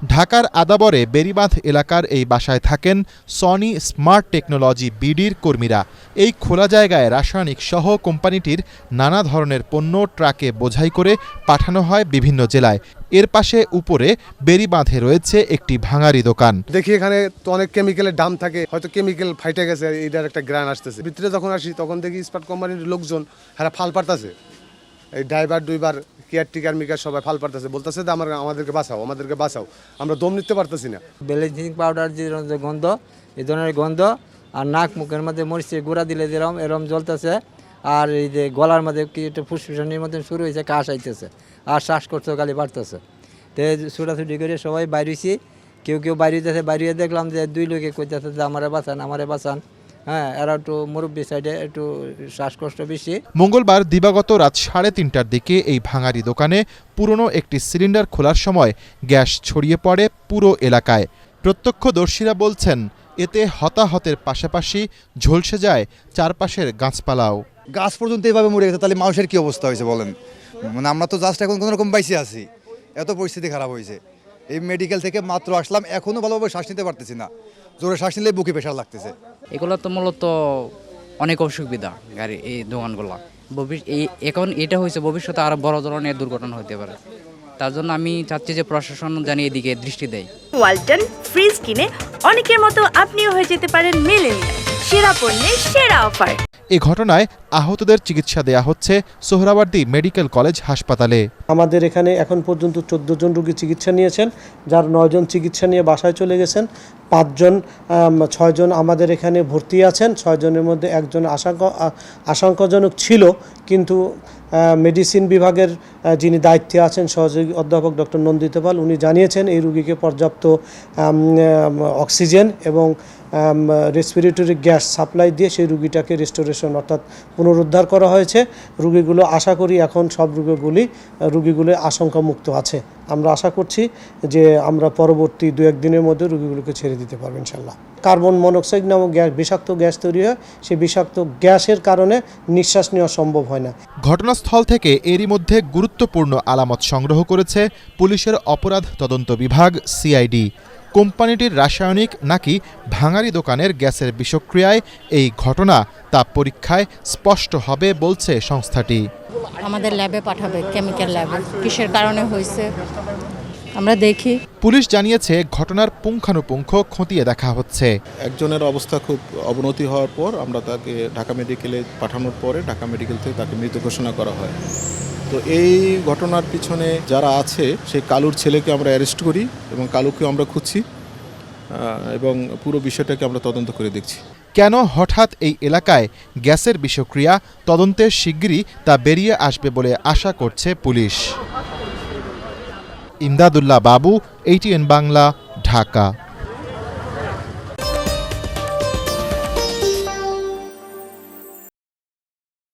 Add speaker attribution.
Speaker 1: ঢাকার আদাবরে বেড়িবাঁধ এলাকার এই বাসায় থাকেন সনি স্মার্ট টেকনোলজি বিডির কর্মীরা। এই খোলা জায়গায় রাসায়নিক সহ কোম্পানিটির নানা ধরনের পণ্য ট্রাকে বোঝাই করে পাঠানো হয় বিভিন্ন জেলায়। এর পাশে উপরে বেড়িবাঁধে রয়েছে একটি ভাঙারি দোকান।
Speaker 2: দেখি এখানে তো অনেক কেমিক্যালের দাম থাকে, হয়তো কেমিক্যাল ফাইটে গেছে, এটার একটা গ্রান আসতেছে। ভিতরে যখন আসি তখন দেখি ইস্পাত কোম্পানির লোকজন হ্যাঁ ফাল পারতেছে, এই ড্রাইভার দুইবার কেয়ারটেকার মিকার সবাই ফাল পারতেছে, বলতেছে যে আমাদেরকে বাঁচাও, আমরা দম নিতে পারতেছি না।
Speaker 3: ব্লিচিং পাউডার যে গন্ধ, এই ধরনের গন্ধ, আর নাক মুখের মধ্যে মরিচের গুঁড়া দিলে এরম জ্বলতেছে, আর এই যে গলার মধ্যে কি একটা ফুসফুসানির মধ্যে শুরু হয়েছে, কাশ আইতেছে, আর শ্বাসকষ্ট গালি বাড়তেছে। তো ছুটাছুটি করে সবাই বাইরেছি, কেউ বাইরেতেছে, বাইরে দেখলাম যে দুই লোকে কইতেছে যে আমারে বাঁচান। হ্যাঁ, এরা একটু মুরব্বী সাইডে একটু শ্বাসকষ্ট বেশি।
Speaker 1: মঙ্গলবার দিবাগত রাত 3:30টার দিকে এই ভাঙারি দোকানে পুরনো একটি সিলিন্ডার খোলার সময় গ্যাস ছড়িয়ে পড়ে পুরো এলাকায়। প্রত্যক্ষদর্শীরা বলছেন, এতে হতাহতের পাশাপাশি ঝলসে যায় চারপাশের গাছপালাও।
Speaker 4: গাছ পর্যন্ত এভাবে মরে গেছে, তাহলে মানুষের কি অবস্থা হয়েছে বলেন। মানে আমরা তো জাস্ট এখন কোনো রকম বাইসে আছি, এত পরিস্থিতি খারাপ হয়েছে। এই মেডিকেল থেকে মাত্র আসলাম, এখনও ভালোভাবে শ্বাস নিতে পারতেছি না, জোরে শ্বাস নিলে বুকে প্রেশার লাগতেছে।
Speaker 5: এগুলো তো মূলত অনেক অসুবিধা গাড়ি এই দোকানগুলো। এখন এটা হয়েছে, ভবিষ্যতে আরও বড় ধরনের দুর্ঘটনা হতে পারে। তার জন্য আমি চাচ্ছি যে প্রশাসন জানিয়ে এদিকে দৃষ্টি দেয়।
Speaker 6: ওয়ালটন ফ্রিজ কিনে অনেকের মতো আপনিও হয়ে যেতে পারেন মিলেনিয়াল, সেরা পণ্যের সেরা অফার।
Speaker 1: এ ঘটনায় আহতদের চিকিৎসা দেয়া হচ্ছে সোহরাওয়ার্দী মেডিকেল কলেজ হাসপাতালে।
Speaker 7: আমাদের এখানে এখন পর্যন্ত 14 জন রোগী চিকিৎসা নিয়েছেন, যার 9 জন চিকিৎসা নিয়ে বাসায় চলে গেছেন। 6 জন আমাদের এখানে ভর্তি আছেন। 6 জনের মধ্যে একজন আশঙ্কাজনক ছিল, কিন্তু মেডিসিন বিভাগের যিনি দায়িত্বে আছেন সহযোগী অধ্যাপক ডক্টর নন্দিতা পাল, উনি জানিয়েছেন এই রোগীকে পর্যাপ্ত অক্সিজেন এবং রেসপিরেটরি গ্যাস সাপ্লাই দিয়ে সেই রোগীটাকে রেস্টোরেশন অর্থাৎ পুনরুদ্ধার করা হয়েছে। রোগীগুলো আশা করি এখন সব রোগীগুলো আশঙ্কামুক্ত আছে। আমরা আশা করছি যে আমরা পরবর্তী 2-1 দিনের মধ্যে রোগীগুলোকে ছেড়ে দিতে পারবো ইনশাল্লাহ। কার্বন মনোক্সাইড নামক বিষাক্ত গ্যাস তৈরি হয়, সেই বিষাক্ত গ্যাসের কারণে নিঃশ্বাস নেওয়া সম্ভব হয় না।
Speaker 1: ঘটনাস্থল থেকে এরই মধ্যে গুরুত্বপূর্ণ আলামত সংগ্রহ করেছে পুলিশের অপরাধ তদন্ত বিভাগ সিআইডি। কোম্পানিটির রাসায়নিক নাকি ভাঙারি দোকানের গ্যাসের বিষক্রিয়ায় এই ঘটনা তা পরীক্ষায় স্পষ্ট হবে বলছে সংস্থাটি।
Speaker 8: আমাদের ল্যাবে পাঠাবে, কেমিক্যাল ল্যাবে, কিসের কারণে হয়েছে আমরা দেখি।
Speaker 1: পুলিশ জানিয়েছে ঘটনার পুঙ্খানুপুঙ্খ খতিয়ে দেখা হচ্ছে।
Speaker 9: একজনের অবস্থা খুব অবনতি হওয়ার পর আমরা তাকে ঢাকা মেডিকেলে পাঠানোর পরে ঢাকা মেডিকেল থেকে তাকে মৃত ঘোষণা করা হয়। তো এই ঘটনার পিছনে যারা আছে সেই কালুর ছেলেকে আমরা অ্যারেস্ট করি এবং কালুকে আমরা খুঁজছি এবং পুরো বিষয়টাকে আমরা তদন্ত করে দেখছি।
Speaker 1: কেন হঠাৎ এই এলাকায় গ্যাসের বিষক্রিয়া, তদন্তের শিগগিরই তা বেরিয়ে আসবে বলে আশা করছে পুলিশ। ইমদাদুল্লাহ বাবু, ATN বাংলা, ঢাকা।